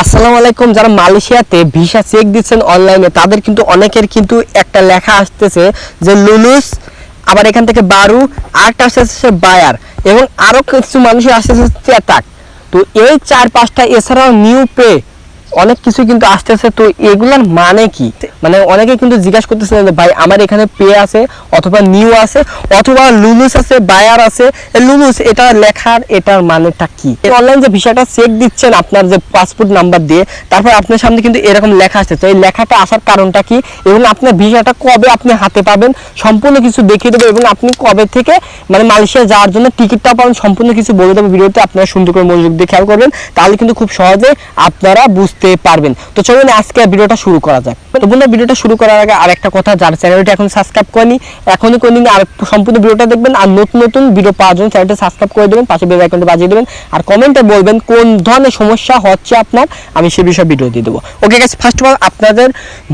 আসসালামু আলাইকুম। যারা মালয়েশিয়াতে ভিসা চেক দিচ্ছেন অনলাইনে, তাদের কিন্তু অনেকের কিন্তু একটা লেখা আসতেছে যে লুলুস, আবার এখান থেকে বারু, আরেকটা আসতেছে বায়ার, এবং আরও কিছু মানুষের আসতেছে চেতাক। তো এই 4-5টা এছাড়াও নিউ পে অনেক কিছু কিন্তু আসতেছে। তো এগুলার মানে কি? মানে অনেকে কিন্তু জিজ্ঞাসা করতেছে যে ভাই আমার এখানে পে আছে, অথবা নিউ আছে, অথবা লুলুস আছে, বায়ার আছে। লুলুস এটা লেখার এটার মানেটা কি? অনলাইন যে ভিসাটা চেক দিচ্ছেন আপনার যে পাসপোর্ট নাম্বার দিয়ে, তারপর আপনার সামনে কিন্তু এরকম লেখা আসছে। তো এই লেখাটা আসার কারণটা কি এবং আপনার ভিসাটা কবে আপনি হাতে পাবেন সম্পূর্ণ কিছু দেখিয়ে দেবো, এবং আপনি কবে থেকে মানে মালয়েশিয়া যাওয়ার জন্য টিকিটটা পাবেন সম্পূর্ণ কিছু বলে দেবো ভিডিওতে। আপনারা সুন্দর করে মনোযোগ দিয়ে খেয়াল করবেন, তাহলে কিন্তু খুব সহজে আপনারা বুঝতে পারবেন। তো চলুন আজকে ভিডিওটা শুরু করা যাক। তো বন্ধুরা, ভিডিওটা শুরু করার আগে আরেকটা কথা, যারা চ্যানেলটা এখন সাবস্ক্রাইব করেনি এখনই করে নিন, আর সম্পূর্ণ ভিডিওটা দেখবেন, আর নতুন নতুন ভিডিও পাওয়ার জন্য চ্যানেলটা সাবস্ক্রাইব করে দেবেন, পাশে বেল আইকনটা বাজিয়ে দেবেন, আর কমেন্টে বলবেন কোন ধরনের সমস্যা হচ্ছে আপনার, আমি সেই বিষয়ে ভিডিও দিয়ে দেবো। Okay guys, first of all আপনাদের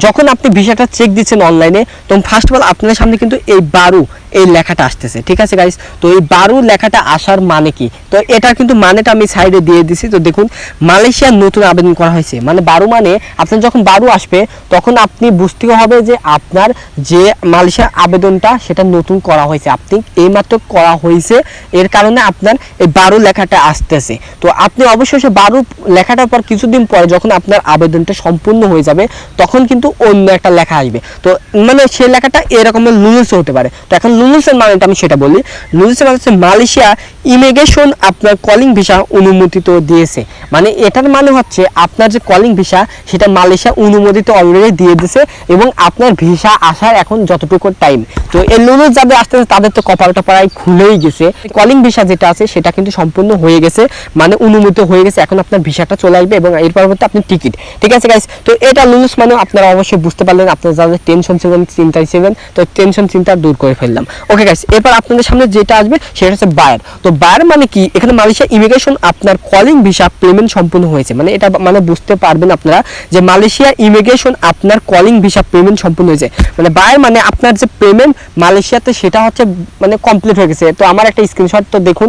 যখন আপনি ভিসাটা চেক দিচ্ছেন অনলাইনে, তখন ফার্স্ট অফ অল আপনাদের সামনে কিন্তু এই বারু এই লেখাটা আসতেছে, ঠিক আছে গাইস? তো এই বারু লেখাটা আসার মানে কি? তো এটা কিন্তু মানেটা আমি সাইডে দিয়ে দিছি। তো দেখুন, মালয়েশিয়ার নতুন আবেদন করা হয়েছে, মানে বারু মানে আপনার যখন বারু আসবে তখন আপনি বুঝতে হবে যে আপনার যে মালয়েশিয়ার আবেদনটা সেটা নতুন করা হয়েছে, আপনি এইমাত্র করা হয়েছে, এর কারণে আপনার এই বারু লেখাটা আসতেছে। তো আপনি অবশ্যই সে বারু লেখাটার পর কিছুদিন পরে যখন আপনার আবেদনটা সম্পূর্ণ হয়ে যাবে, তখন কিন্তু অন্য একটা লেখা আসবে। তো মানে সেই লেখাটা এরকমের লুলুস হতে পারে। তো এখন লুলুসের মানেটা আমি সেটা বলি। লুলুসের মানে হচ্ছে মালয়েশিয়া ইমিগ্রেশন আপনার কলিং ভিসা অনুমোদিত দিয়েছে, মানে এটার মানে হচ্ছে আপনার যে কলিং ভিসা সেটা মালয়েশিয়া অনুমোদিত অলরেডি দিয়ে দিয়েছে, এবং আপনার ভিসা আসার এখন যতটুকু টাইম। তো এই লুলুস যাদের আসতেছে তাদের তো কপালটা প্রায় খুলেই গেছে। কলিং ভিসা যেটা আছে সেটা কিন্তু সম্পূর্ণ হয়ে গেছে, মানে অনুমোদিত হয়ে গেছে। এখন আপনার ভিসাটা চলে আসবে এবং এর পরবর্তী আপনি টিকিট, ঠিক আছে গাইস? তো এটা লুলুস মানে আপনারা অবশ্যই বুঝতে পারলেন, আপনারা যাদের টেনশন ছিলেন, চিন্তায় ছিলেন, তো টেনশন চিন্তা দূর করে ফেললাম। ওকে গাইস, এরপর আপনাদের সামনে যেটা আসবে সেটা হচ্ছে বায়ার। তো বায়ার মানে কি? এখানে মালয়েশিয়া ইমিগ্রেশন আপনার কলিং ভিসা পেমেন্ট সম্পূর্ণ হয়েছে, মানে এটা মানে বুঝতে পারবেন আপনারা যে মালয়েশিয়া ইমিগ্রেশন আপনার কলিং ভিসা পেমেন্ট সম্পূর্ণ হয়েছে। মানে বায়ার মানে আপনার যে পেমেন্ট মালয়েশিয়াতে সেটা হচ্ছে মানে কমপ্লিট হয়ে গেছে। তো আমার একটা স্ক্রিনশট তো দেখুন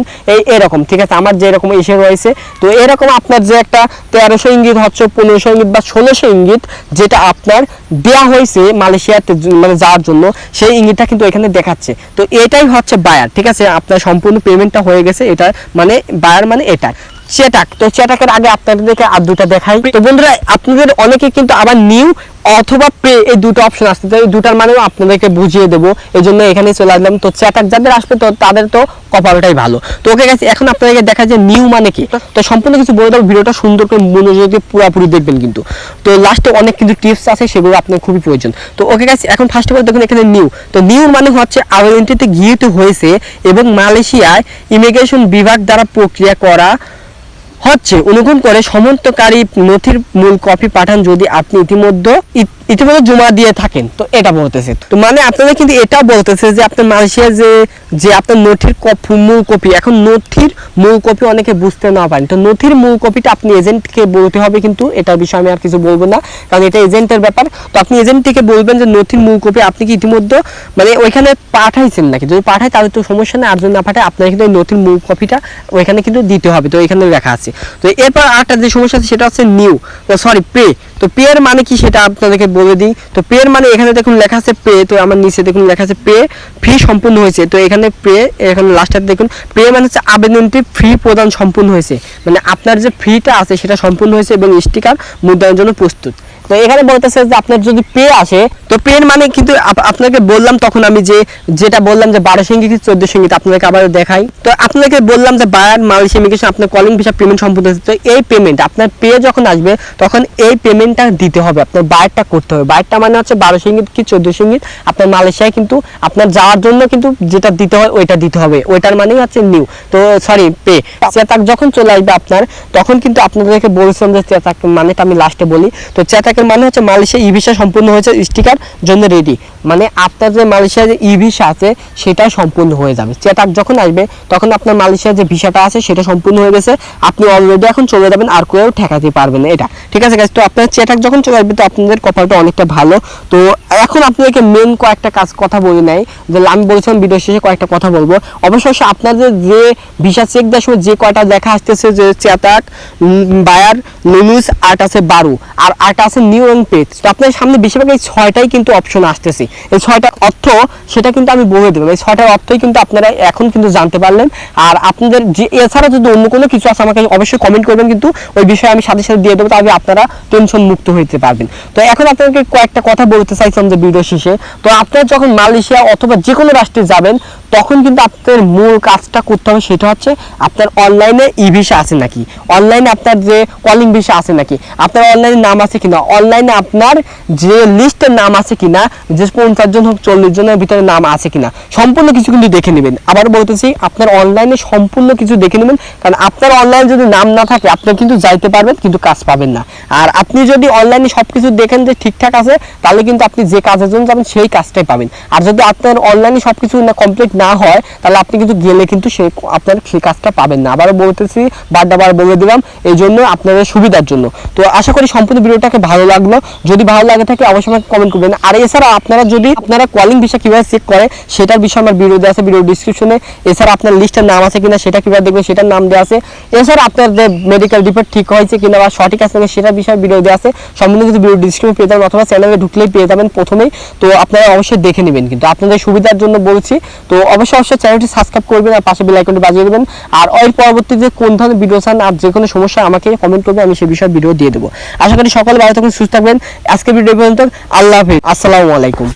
এরকম, ঠিক আছে? আমার যে এরকম এসে রয়েছে, তো এরকম আপনার যে একটা 1300 ইঙ্গিত হচ্ছে, 1500 ইঙ্গিত বা 1600 ইঙ্গিত যেটা আপনার দেওয়া হয়েছে মালয়েশিয়াতে মানে যাওয়ার জন্য, সেই ইঙ্গিতটা কিন্তু এখানে দেখাচ্ছে। তো এটাই হচ্ছে বায়ার, ঠিক আছে? আপনার সম্পূর্ণ পেমেন্টটা হয়ে গেছে, এটা মানে বায়ার মানে এটা। চেটাক, তো চেটাকের আগে আপনাদেরকে আর দুটা দেখাই। তো বন্ধুরা, আপনাদের অনেকে কিন্তু আবার নিউ অথবা পে এই দুটো অপশন আসছে, তো এই দুটার মানেও আপনাদেরকে বুঝিয়ে দেবো, এই জন্য এখানে চলে আসলাম। তো চেটাক যাদের আসবে তো তাদের তো কপালটাই ভালো। তো ওকে গাইস, এখন আপনাদেরকে দেখা যায় নিউ মানে কি। তো সম্পূর্ণ কিছু বলে দেবো, ভিডিওটা সুন্দর করে মনোযোগ দিয়ে পুরোপুরি দেখবেন কিন্তু। তো লাস্টে অনেক কিন্তু টিপস আছে, সেগুলো আপনার খুবই প্রয়োজন। তো ওকে গাইস, এখন ফার্স্ট অফ অল দেখুন এখানে নিউ। তো নিউ মানে হচ্ছে আবেদনটিতে গৃহীত হয়েছে এবং মালয়েশিয়ায় ইমিগ্রেশন বিভাগ দ্বারা প্রক্রিয়া করা হচ্ছে। অনুগ্রহ করে সমন্তকারী নথির মূল কপি পাঠান যদি আপনি ইতিমধ্যে জমা দিয়ে থাকেন। তো এটা বলতেছে, তো মানে আপনাদের কিন্তু এটা বলতেছে যে আপনার মালয়েশিয়া যে আপনার নথির মূল কপি, এখন নথির মূল কপি অনেকে বুঝতে না পারেন। তো নথির মূল কপিটা আপনি এজেন্টকে বলতে হবে, কিন্তু এটার বিষয়ে আমি আর কিছু বলবো না, কারণ এটা এজেন্টের ব্যাপার। তো আপনি এজেন্টকে বলবেন যে নথির মূল কপি আপনি কি ইতিমধ্যে মানে ওইখানে পাঠাইছেন নাকি। যদি পাঠায় তাহলে তো সমস্যা নেই, আর যদি না পাঠায় আপনার কিন্তু নথির মূল কপিটা ওইখানে কিন্তু দিতে হবে। তো এখানে লেখা আছে। তো এরপর আরেকটা যে সমস্যা আছে সেটা হচ্ছে নিউ, সরি পে। তো পে এর মানে কি সেটা আপনাদেরকে বলে দিই। তো পে এর মানে এখানে দেখুন লেখা আছে পে, তো আমার নিচে দেখুন লেখা আছে পে ফি সম্পূর্ণ হয়েছে। তো এখানে পে, এখানে লাস্টে দেখুন পে মানে হচ্ছে আবেদনটি ফি প্রদান সম্পূর্ণ হয়েছে, মানে আপনার যে ফিটা আছে সেটা সম্পূর্ণ হয়েছে এবং স্টিকার মুদ্রণের জন্য প্রস্তুত। তো এখানে বলতেছে যে আপনার যদি পে আসে, তো পে এর মানে কিন্তু আপনাকে বললাম তখন আমি যেটা বললাম যে 1200 ইঙ্গিত 1400 ইঙ্গিত, আপনাকে আবার দেখাই। তো আপনাকে বললাম যে বায়ার মালয়েশিয়া ইমিগ্রেশন আপনার কলিং ভিসা পেমেন্ট সম্পূর্ণ হয়েছে। তো এই পেমেন্ট আপনার পে যখন আসবে তখন এই পেমেন্টটা দিতে হবে, আপনার বায়ারটা করতে হবে। বায়ারটা মানে হচ্ছে 1200 ইঙ্গিত কি 1400 ইঙ্গিত আপনার মালয়েশিয়ায় কিন্তু আপনার যাওয়ার জন্য কিন্তু যেটা দিতে হয় ওইটা দিতে হবে, ওইটার মানেই হচ্ছে নিউ। তো সরি পে। চেতাক যখন চলে আসবে আপনার, তখন কিন্তু আপনাদেরকে বলছিলাম যে চেতাক মানেটা আমি লাস্টে বলি। তো চেতাকের এর মানে হচ্ছে মালয়েশিয়া ই ভিসা সম্পূর্ণ হয়েছে, স্টিকার জন্য রেডি, মানে আপনার যে মালয়েশিয়া যে ই ভিসা আছে সেটা সম্পূর্ণ হয়ে যাবে। চেটাক যখন আসবে তখন আপনার মালয়েশিয়ার যে ভিসাটা আছে সেটা সম্পূর্ণ হয়ে গেছে, আপনি অলরেডি এখন চলে যাবেন, আর কেউ ঠেকাতে পারবে না এটা, ঠিক আছে গাইস। তো আপনার চেটাক যখন চলে আসবে তো আপনাদের কপালটা অনেকটা ভালো। তো এখন আপনাদেরকে মেন কয়েকটা কথা বলে নাই, যে আমি বলেছিলাম ভিডিও শেষে কয়েকটা কথা বলবো। অবশ্যই আপনাদের যে ভিসা চেক দেওয়ার সময় যে কয়টা লেখা আসতেছে যে চেটাক, বায়ার, লুলুস, আর্ট আছে বারু, আর আর্ট আছে নিউ এবং পেজ, তো আপনার সামনে বেশিরভাগ এই 6টাই কিন্তু অপশন আসতেছে। এই 6টার অর্থ সেটা কিন্তু আমি বলে দেবো, এই 6টার অর্থই কিন্তু আপনারা এখন কিন্তু জানতে পারলেন। আর আপনাদের যে এছাড়া যদি অন্য কোনো কিছু আছে আমাকে অবশ্যই কমেন্ট করবেন, কিন্তু ওই বিষয়ে আমি সাথে সাথে দিয়ে দেবো, তবে আপনারা টেনশন মুক্ত হইতে পারবেন। তো এখন আপনাদেরকে কয়েকটা কথা বলতে চাইছিলাম যে ভিডিও শেষে। তো আপনারা যখন মালয়েশিয়া অথবা যে কোনো রাষ্ট্রে যাবেন তখন কিন্তু আপনাদের মূল কাজটা করতে হবে, সেটা হচ্ছে আপনার অনলাইনে ই ভিসা আছে নাকি, অনলাইনে আপনার যে কলিং ভিসা আছে নাকি, আপনার অনলাইনে নাম আছে কিনা, অনলাইনে আপনার যে লিস্টের নাম আছে কিনা, যে 50 জন হোক 40 জনের ভিতরে নাম আছে কিনা, সম্পূর্ণ কিছু কিন্তু দেখে নেবেন। আবার বলতেছি আপনার অনলাইনে সম্পূর্ণ কিছু দেখে নেবেন, কারণ আপনার অনলাইনে যদি নাম না থাকে আপনি কিন্তু যাইতে পারবেন কিন্তু কাজ পাবেন না। আর আপনি যদি অনলাইনে সবকিছু দেখেন যে ঠিকঠাক আছে তাহলে কিন্তু আপনি যে কাজের জন্য যাবেন সেই কাজটাই পাবেন। আর যদি আপনার অনলাইনে সবকিছু না কমপ্লিট না হয় তাহলে আপনি কিন্তু গেলে কিন্তু আপনার সেই কাজটা পাবেন না। আবারও বলতেছি, বারবার বলে দিলাম, এই জন্য আপনাদের সুবিধার জন্য। তো আশা করি সম্পূর্ণ ভিডিওটাকে ভালো লাগলো, যদি ভালো লাগে থাকে অবশ্যই আমাকে কমেন্ট করবেন। আর এছাড়া আপনারা যদি আপনারা কলিং ভিসা কিভাবে চেক করে সেটার বিষয়ে আমার ভিডিও দেওয়া আছে ভিডিও ডিসক্রিপশনে। এছাড়া আপনার লিস্টের নাম আছে কিনা সেটা কিভাবে দেখবেন সেটার নাম দেওয়া আছে। এছাড়া আপনার যে মেডিকেল রিপোর্ট ঠিক হয়েছে কিনা বা সঠিক আছে সেটার বিষয়ে ভিডিও দেওয়া আছে, সম্পূর্ণ কিছু ভিডিও ডিসক্রিপশনে পেয়ে যাবেন অথবা চ্যানেলে ঢুকলেই পেয়ে যাবেন প্রথমেই। তো আপনারা অবশ্যই দেখে নেবেন, কিন্তু আপনাদের সুবিধার জন্য বলছি। তো অবশ্যই চ্যানেলটি সাবস্ক্রাইব করবেন আর পাশে বেল আইকনটি বাজিয়ে দেবেন। আর এর পরবর্তীতে কোন ধরনের ভিডিও চান আর যে কোনো সমস্যা আমাকে কমেন্ট করবেন, আমি সেই বিষয়ে ভিডিও দিয়ে দেবো। আশা করি সকলে ভালো থাকবেন, সুস্থ থাকবেন। আজকে ভিডিও পর্যন্ত, আল্লাহ হাফেজ, আসসালামু আলাইকুম।